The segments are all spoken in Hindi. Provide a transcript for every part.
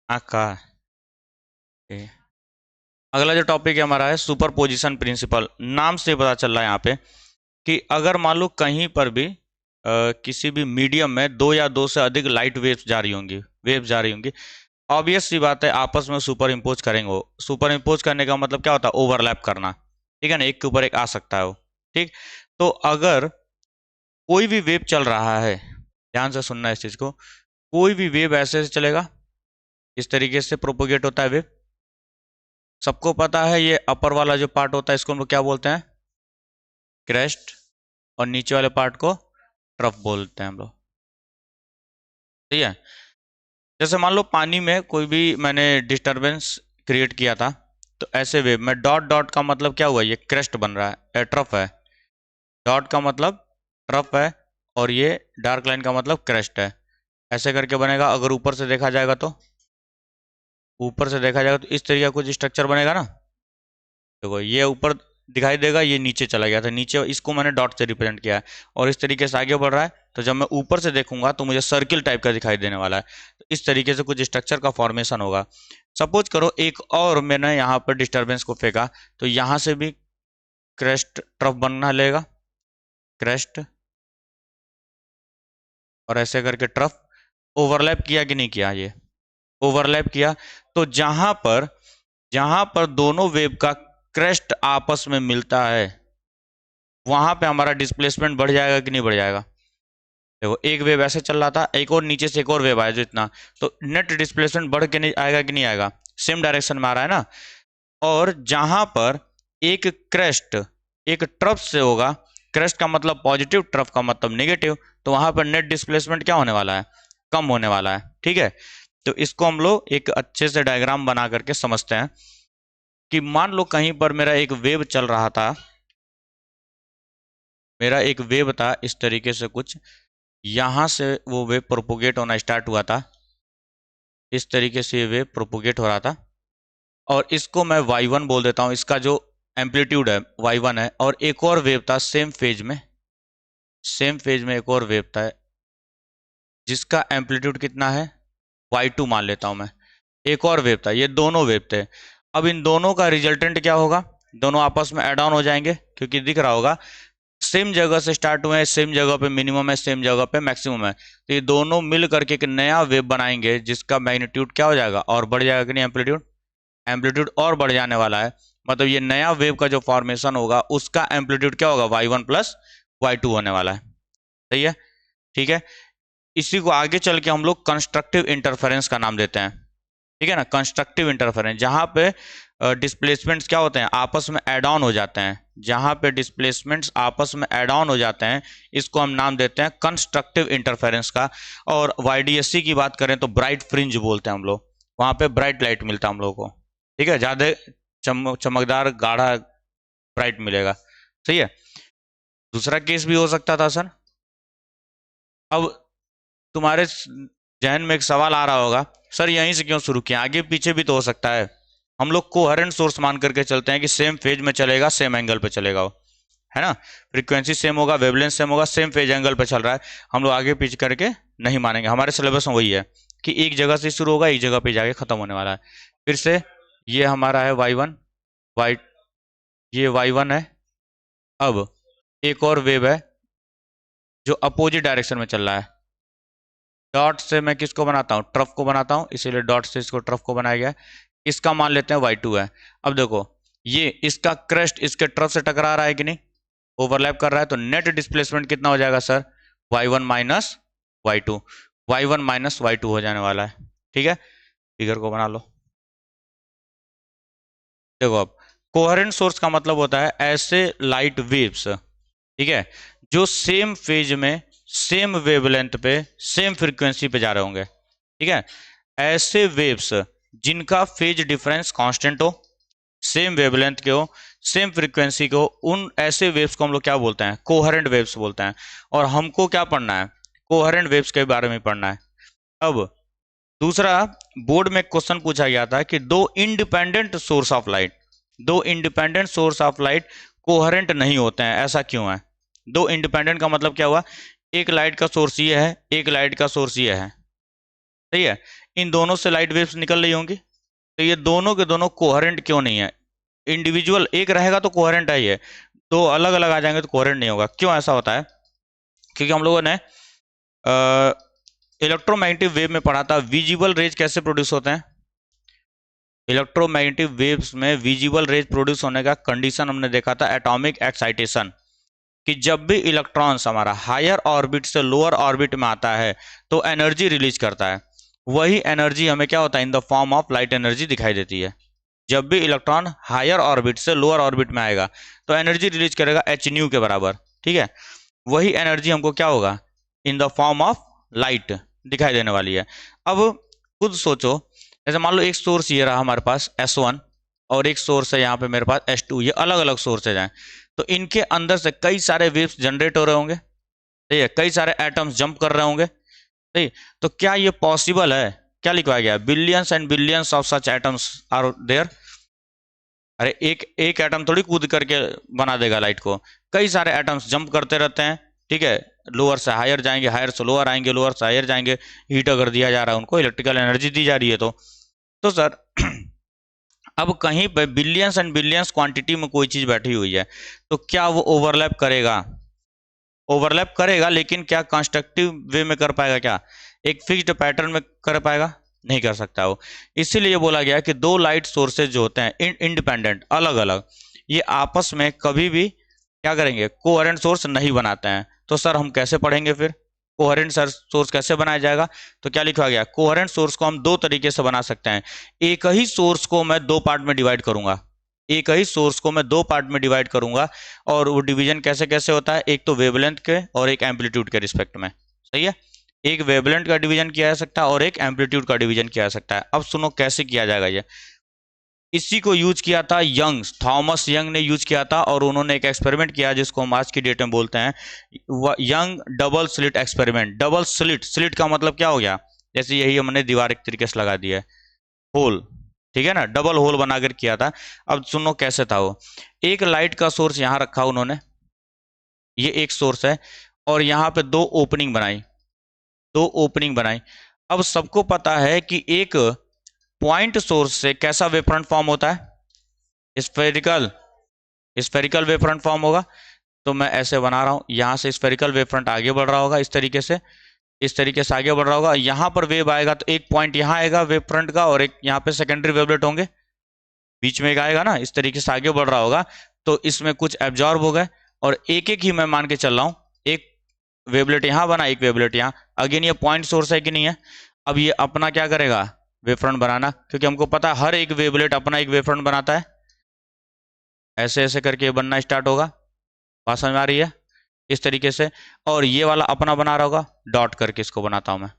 आका है। अगला जो टॉपिक है हमारा है सुपरपोजिशन प्रिंसिपल। नाम से पता चल रहा है यहाँ पे कि अगर मान लो कहीं पर भी किसी भी मीडियम में दो या दो से अधिक लाइट वेव्स जा रही होंगी, ऑब्वियस सी बात है आपस में सुपर इम्पोज करेंगे। वो सुपर इम्पोज करने का मतलब क्या होता है? ओवरलैप करना। ठीक है ना, एक के ऊपर एक आ सकता है वो। ठीक। तो अगर कोई भी वेव चल रहा है, ध्यान से सुनना इस चीज को, कोई भी वेव ऐसे से चलेगा, इस तरीके से प्रोपोगेट होता है वेव। सबको पता है ये अपर वाला जो पार्ट होता है इसको हम लोग क्या बोलते हैं? क्रेस्ट। और नीचे वाले पार्ट को ट्रफ बोलते हैं हम लोग। ठीक है। जैसे मान लो पानी में कोई भी मैंने डिस्टरबेंस क्रिएट किया था, तो ऐसे वेव में डॉट डॉट का मतलब क्या हुआ? ये क्रेस्ट बन रहा है, ट्रफ है। डॉट का मतलब ट्रफ है, और ये डार्क लाइन का मतलब क्रेस्ट है। ऐसे करके बनेगा। अगर ऊपर से देखा जाएगा तो इस तरीके का कुछ स्ट्रक्चर बनेगा ना। देखो ये ऊपर दिखाई देगा, ये नीचे चला गया था, नीचे इसको मैंने डॉट से रिप्रेजेंट किया है, और इस तरीके से आगे बढ़ रहा है। तो जब मैं ऊपर से देखूंगा तो मुझे सर्किल टाइप का दिखाई देने वाला है। तो इस तरीके से कुछ स्ट्रक्चर का फॉर्मेशन होगा। सपोज करो एक और मैंने यहाँ पर डिस्टर्बेंस को फेंका, तो यहाँ से भी क्रेस्ट ट्रफ बनना लेगा, क्रेस्ट, और ऐसे करके ट्रफ। ओवरलैप किया कि नहीं किया? ये ओवरलैप किया। तो जहां पर दोनों वेव का क्रेस्ट आपस में मिलता है, वहां पे हमारा डिस्प्लेसमेंट बढ़ जाएगा कि नहीं बढ़ जाएगा? देखो एक वेव ऐसे चल रहा था, एक और नीचे से एक और वेव आया जो इतना, तो नेट डिस्प्लेसमेंट बढ़ के नहीं आएगा कि नहीं आएगा? सेम डायरेक्शन में आ रहा है ना। और जहां पर एक क्रेस्ट एक ट्रफ से होगा, क्रेस्ट का मतलब पॉजिटिव, ट्रफ का मतलब नेगेटिव, तो वहां पर नेट डिस्प्लेसमेंट क्या होने वाला है? कम होने वाला है। ठीक है। तो इसको हम लोग एक अच्छे से डायग्राम बना करके समझते हैं कि मान लो कहीं पर मेरा एक वेव था इस तरीके से कुछ, यहां से वो वेव प्रोपोगेट होना स्टार्ट हुआ था। इस तरीके से ये वेव प्रोपोगेट हो रहा था, और इसको मैं y1 बोल देता हूं। इसका जो एम्पलीट्यूड है y1 है। और एक और वेव था सेम फेज में एक और वेव था जिसका एम्पलीट्यूड कितना है? y2 मान लेता हूं मैं। एक और वेव था, ये दोनों वेव थे। अब इन दोनों का रिजल्टेंट क्या होगा? दोनों आपस में एड ऑन हो जाएंगे, क्योंकि दिख रहा होगा सेम जगह से स्टार्ट हुए हैं, सेम जगह पे मिनिमम है, सेम जगह पे मैक्सिमम है। तो ये दोनों मिल करके एक नया वेव बनाएंगे जिसका मैग्नीट्यूड क्या हो जाएगा? और बढ़ जाएगा कि नहीं? एम्पलीट्यूड एम्पलीट्यूड और बढ़ जाने वाला है। मतलब ये नया वेव का जो फॉर्मेशन होगा उसका एम्पलीट्यूड क्या होगा? y1 प्लस y2 होने वाला है। सही है। ठीक है। इसी को आगे चल के हम लोग कंस्ट्रक्टिव इंटरफेरेंस का नाम देते हैं। ठीक है ना, कंस्ट्रक्टिव इंटरफेरेंस, जहां पे डिस्प्लेसमेंट्स क्या होते हैं? आपस में एड ऑन हो जाते हैं। जहां पे डिस्प्लेसमेंट्स आपस में एड ऑन हो जाते हैं, इसको हम नाम देते हैं कंस्ट्रक्टिव इंटरफेरेंस का। और वाईडीएससी की बात करें तो ब्राइट फ्रिंज बोलते हैं हम लोग। वहां पे ब्राइट लाइट मिलता है हम लोग को। ठीक है, ज्यादा चमकदार गाढ़ा ब्राइट मिलेगा। सही है। दूसरा केस भी हो सकता था सर। अब तुम्हारे जहन में एक सवाल आ रहा होगा, सर यहीं से क्यों शुरू किया? आगे पीछे भी तो हो सकता है। हम लोग कोहेरेंट सोर्स मान करके चलते हैं कि सेम फेज में चलेगा, सेम एंगल पे चलेगा वो, है ना। फ्रीक्वेंसी सेम होगा, वेवलेंथ सेम होगा, सेम फेज एंगल पे चल रहा है। हम लोग आगे पीछे करके नहीं मानेंगे। हमारे सिलेबस में वही है कि एक जगह से शुरू होगा, एक जगह पे जाके खत्म होने वाला है। फिर से ये हमारा है y1, वाई ये y1 है। अब एक और वेव है जो अपोजिट डायरेक्शन में चल रहा है। डॉट से मैं किसको बनाता हूँ? ट्रफ को बनाता हूँ, इसीलिए डॉट से इसको ट्रफ को बनाया गया है। इसका मान लेते हैं y2 है। अब देखो ये इसका क्रेस्ट इसके ट्रफ से टकरा रहा है कि नहीं? ओवरलैप कर रहा है। तो नेट डिस्प्लेसमेंट कितना हो जाएगा sir? y1 minus y2, y1 minus y2 हो जाने वाला है। ठीक है, फिगर को बना लो। देखो अब कोहेरेंट सोर्स का मतलब होता है ऐसे लाइट वेव्स, ठीक है, जो सेम फेज में, सेम वेवलेंथ पे, सेम फ्रीक्वेंसी पे जा रहे होंगे। ठीक है, ऐसे वेव्स जिनका फेज डिफरेंस कांस्टेंट हो, सेम वेवलेंथ के हो, सेम फ्रीक्वेंसी के हो, उन ऐसे वेव्स को हम लोग क्या बोलते हैं? कोहेरेंट वेव्स बोलते हैं। और हमको क्या पढ़ना है? कोहेरेंट वेव्स के बारे में पढ़ना है। अब दूसरा, बोर्ड में क्वेश्चन पूछा गया था कि दो independent source of light coherent नहीं होते हैं, ऐसा क्यों है? दो इंडिपेंडेंट का मतलब क्या हुआ? एक लाइट का सोर्स ये है, एक लाइट का सोर्स ये है। सही है। इन दोनों से लाइट वेव्स निकल रही होंगी, तो ये दोनों के दोनों कोहेरेंट क्यों नहीं है? इंडिविजुअल एक रहेगा तो कोहेरेंट है, ये दो अलग अलग आ जाएंगे तो कोहेरेंट नहीं होगा। क्यों ऐसा होता है? क्योंकि हम लोगों ने इलेक्ट्रोमैग्नेटिक वेव में पढ़ा था विजिबल रेज कैसे प्रोड्यूस होते हैं। इलेक्ट्रोमैग्नेटिक वेव्स में विजिबल रेज प्रोड्यूस होने का कंडीशन हमने देखा था एटॉमिक एक्साइटेशन, कि जब भी इलेक्ट्रॉन्स हमारा हायर ऑर्बिट से लोअर ऑर्बिट में आता है तो एनर्जी रिलीज करता है। वही एनर्जी हमें क्या होता है, in the form of light energy दिखाई देती है। जब भी इलेक्ट्रॉन हायर ऑर्बिट से लोअर ऑर्बिट में आएगा तो एनर्जी रिलीज करेगा एच न्यू के बराबर, ठीक है। वही एनर्जी हमको क्या होगा, in the form of light दिखाई देने वाली है। अब खुद सोचो, जैसे मान लो एक सोर्स ये रहा हमारे पास S1 और एक सोर्स है यहाँ पे मेरे पास S2, ये अलग अलग सोर्सेज हैं, तो इनके अंदर से कई सारे वेव्स जनरेट हो रहे होंगे, ठीक है, कई सारे एटम्स जंप कर रहे होंगे, ठीक। तो क्या ये पॉसिबल है? क्या लिखवाया गया? Billions and billions of such atoms are there. अरे एक एक एटम थोड़ी कूद करके बना देगा लाइट को, कई सारे एटम्स जंप करते रहते हैं, ठीक है, लोअर से हायर जाएंगे, हायर से लोअर आएंगे, लोअर से हायर जाएंगे, हीट अगर दिया जा रहा है उनको, इलेक्ट्रिकल एनर्जी दी जा रही है तो सर अब कहीं पे बिलियंस एंड बिलियंस क्वांटिटी में कोई चीज बैठी हुई है, तो क्या वो ओवरलैप करेगा? ओवरलैप करेगा, लेकिन क्या कंस्ट्रक्टिव वे में कर पाएगा? क्या एक फिक्स्ड पैटर्न में कर पाएगा? नहीं कर सकता वो। इसीलिए बोला गया कि दो लाइट सोर्सेज जो होते हैं इंडिपेंडेंट, अलग अलग, ये आपस में कभी भी क्या करेंगे, कोहेरेंट सोर्स नहीं बनाते हैं। तो सर हम कैसे पढ़ेंगे फिर कोहेरेंट सोर्स कैसे बनाया जाएगा? तो क्या लिखा गया, कोहेरेंट सोर्स को हम दो तरीके से बना सकते हैं। एक ही सोर्स को मैं दो पार्ट में डिवाइड करूंगा, एक ही सोर्स को मैं दो पार्ट में डिवाइड करूंगा, और वो डिवीजन कैसे कैसे होता है, एक तो वेवलेंथ के और एक एम्पलीट्यूड के रिस्पेक्ट में, सही है। एक वेवलेंथ का डिवीजन किया जा सकता है और एक एम्पलीट्यूड का डिवीजन किया जा सकता है। अब सुनो कैसे किया जाएगा ये। इसी को यूज किया था यंग, थॉमस यंग ने यूज किया था, और उन्होंने एक एक्सपेरिमेंट किया जिसको हम आज की डेट में बोलते हैं young double slit experiment. Double slit, slit का मतलब क्या हो गया, जैसे यही हमने दीवार एक तरीके से लगा दिया है, होल, ठीक है ना, डबल होल बनाकर किया था। अब सुनो कैसे था वो। एक लाइट का सोर्स यहां रखा उन्होंने, ये एक सोर्स है, और यहां पे दो ओपनिंग बनाई, दो ओपनिंग बनाई। अब सबको पता है कि एक पॉइंट सोर्स से कैसा वेव फ्रंट फॉर्म होता है, spherical, spherical wave front form होगा। तो मैं ऐसे बना रहा हूं, यहां से स्फेरिकल वेव फ्रंट आगे बढ़ रहा होगा, इस तरीके से, इस तरीके से आगे बढ़ रहा होगा। यहां पर वेव आएगा तो एक पॉइंट यहां आएगा वेव फ्रंट का, और एक यहां पे सेकेंडरी वेवलेट होंगे, बीच में एक आएगा ना, इस तरीके से आगे बढ़ रहा होगा। तो इसमें कुछ एब्जॉर्ब हो गए, और एक एक ही मैं मान के चल रहा हूं, एक वेवलेट यहां बना, एक वेवलेट यहां। अगेन ये पॉइंट सोर्स है कि नहीं है? अब ये अपना क्या करेगा, वेव फ्रंट बनाना, क्योंकि हमको पता है हर एक वेवलेट अपना एक वेव फ्रंट बनाता है। ऐसे ऐसे करके बनना स्टार्ट होगा, बात समझ में आ रही है? इस तरीके से। और ये वाला अपना बना रहा होगा, डॉट करके इसको बनाता हूं मैं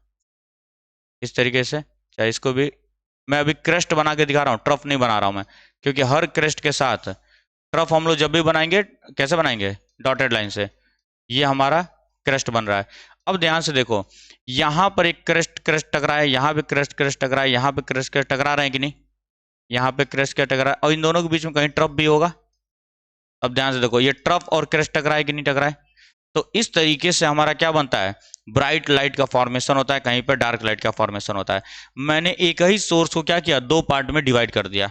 इस तरीके से। चाहे इसको भी मैं अभी क्रेस्ट बना के दिखा रहा हूँ, ट्रफ नहीं बना रहा हूं मैं, क्योंकि हर क्रेस्ट के साथ ट्रफ हम लोग जब भी बनाएंगे कैसे बनाएंगे, डॉटेड लाइन से। ये हमारा क्रेस्ट बन रहा है। अब ध्यान से देखो, यहां पर एक क्रेस्ट क्रेस्ट टकरा है, यहां पे क्रेस्ट क्रेस्ट टकरा है, यहां पे क्रेस्ट क्रेस्ट टकरा रहे हैं कि नहीं, यहाँ पे क्रेस्ट क्या टकरा है, और इन दोनों के बीच में कहीं ट्रफ भी होगा। अब ध्यान से देखो, ये ट्रफ और क्रेस्ट टकरा है कि नहीं टकरा है? तो इस तरीके से हमारा क्या बनता है, ब्राइट लाइट का फॉर्मेशन होता है, कहीं पर डार्क लाइट का फॉर्मेशन होता है। मैंने एक ही सोर्स को क्या किया, दो पार्ट में डिवाइड कर दिया,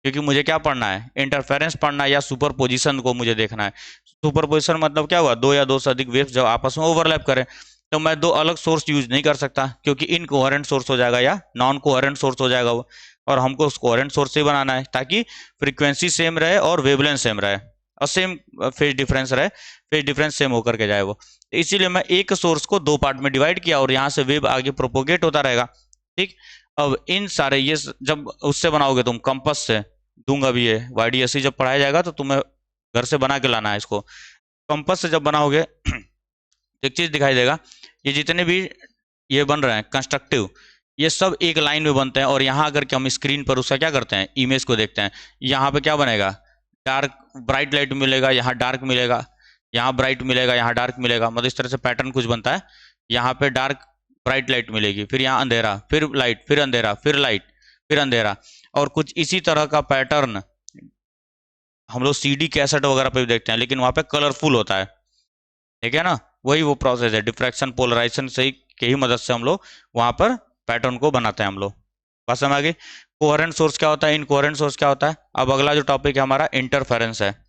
क्योंकि मुझे क्या पढ़ना है, इंटरफेरेंस पढ़ना है या सुपरपोजिशन को मुझे देखना है। सुपरपोजिशन मतलब क्या हुआ, दो या दो से अधिक वेव्स जब आपस में ओवरलैप करें। तो मैं दो अलग सोर्स यूज नहीं कर सकता, क्योंकि इनकोहेरेंट सोर्स हो जाएगा या नॉन कोहेरेंट सोर्स हो जाएगा वो, और हमको उस कोहेरेंट सोर्स से ही बनाना है, ताकि फ्रीक्वेंसी सेम रहे और वेवलेंथ सेम रहे और सेम फेज डिफरेंस रहे, फेज डिफरेंस सेम होकर के जाए वो। तो इसीलिए मैं एक सोर्स को दो पार्ट में डिवाइड किया, और यहाँ से वेव आगे प्रोपोगेट होता रहेगा, ठीक। अब इन सारे ये जब उससे बनाओगे तुम, कंपस से दूंगा भी, ये YDSC जब पढ़ाया जाएगा तो तुम्हें घर से बना के लाना है इसको। कंपस से जब बनाओगे एक चीज दिखाई देगा, ये जितने भी ये बन रहे हैं कंस्ट्रक्टिव, ये सब एक लाइन में बनते हैं। और यहाँ अगर के हम स्क्रीन पर उसका क्या करते हैं, इमेज को देखते हैं, यहाँ पे क्या बनेगा, डार्क ब्राइट लाइट मिलेगा, यहाँ डार्क मिलेगा, यहाँ ब्राइट मिलेगा, यहाँ डार्क मिलेगा, मतलब इस तरह से पैटर्न कुछ बनता है। यहाँ पे डार्क ब्राइट लाइट मिलेगी, फिर यहाँ अंधेरा, फिर लाइट, फिर अंधेरा, फिर लाइट, फिर अंधेरा। और कुछ इसी तरह का पैटर्न हम लोग CD कैसेट वगैरह पे भी देखते हैं, लेकिन वहाँ पे कलरफुल होता है, ठीक है ना। वही वो प्रोसेस है, डिफ्रैक्शन पोलराइजेशन से के ही मदद से हम लोग वहाँ पर पैटर्न को बनाते हैं हम लोग। बात समझ आ गई। कोहेरेंट सोर्स क्या होता है, इनकोहेरेंट सोर्स क्या होता है। अब अगला जो टॉपिक है हमारा इंटरफेरेंस है।